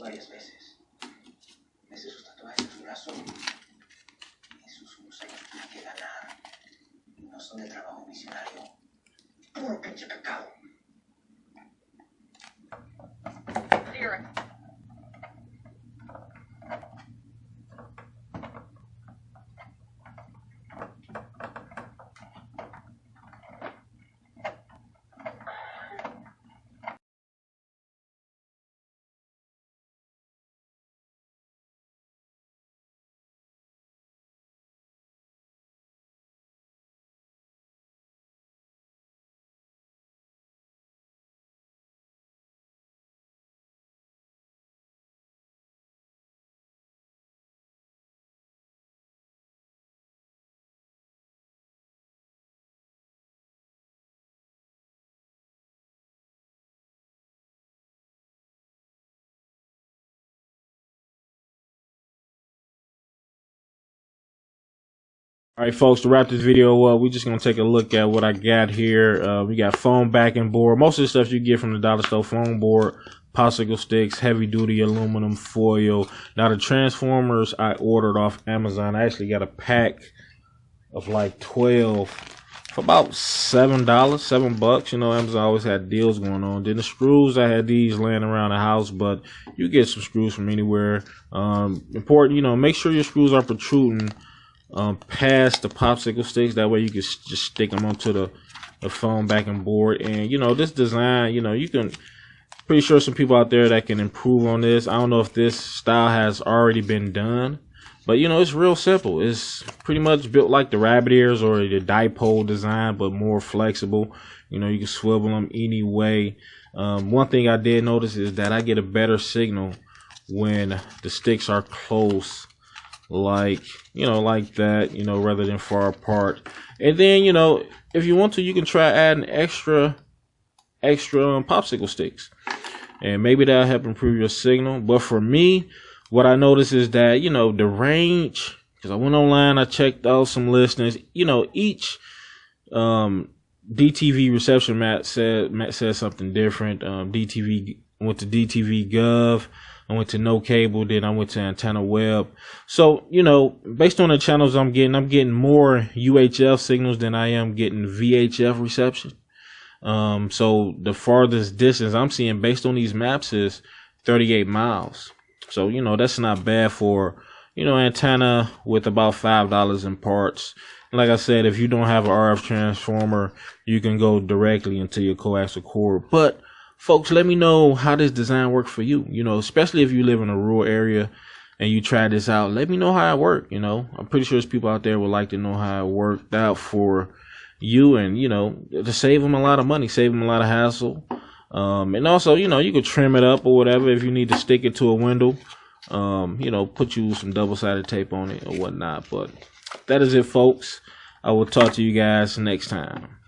varias veces. Desde sus tatuajes en su brazo, esos unos años tienen que ganar. Y no son de trabajo misionario. Puro pinche cacao. Zero. All right, folks, to wrap this video up, we're just going to take a look at what I got here. We got foam backing board. Most of the stuff you get from the dollar store: foam board, popsicle sticks, heavy duty aluminum foil. Now the transformers I ordered off Amazon. I actually got a pack of like 12 for about $7. You know, Amazon always had deals going on. Then the screws, I had these laying around the house, but you get some screws from anywhere. Important, you know, make sure your screws are protruding past the popsicle sticks. That way you can just stick them onto the foam backing board. And you know, this design, you know, you can, pretty sure some people out there that can improve on this. I don't know if this style has already been done, but you know, it's real simple. It's pretty much built like the rabbit ears or the dipole design, but more flexible. You know, you can swivel them any way. One thing I did notice is that I get a better signal when the sticks are close, like, you know, like that, you know, rather than far apart. And then, you know, if you want to, you can try adding extra popsicle sticks, and maybe that'll help improve your signal. But for me, what I noticed is that, you know, the range, because I went online, I checked out some listings, you know, each DTV reception map said something different. DTV went to DTV Gov, I went to no cable, then I went to antenna web. So, you know, based on the channels I'm getting more UHF signals than I am getting VHF reception. So the farthest distance I'm seeing based on these maps is 38 miles. So, you know, that's not bad for, you know, antenna with about $5 in parts. Like I said, if you don't have an RF transformer, you can go directly into your coaxial cord. But folks, let me know how this design worked for you. You know, especially if you live in a rural area and you try this out, let me know how it worked. You know, I'm pretty sure there's people out there would like to know how it worked out for you, and, you know, to save them a lot of money, save them a lot of hassle. And also, you know, you could trim it up or whatever if you need to stick it to a window. You know, put you some double-sided tape on it or whatnot. But that is it, folks. I will talk to you guys next time.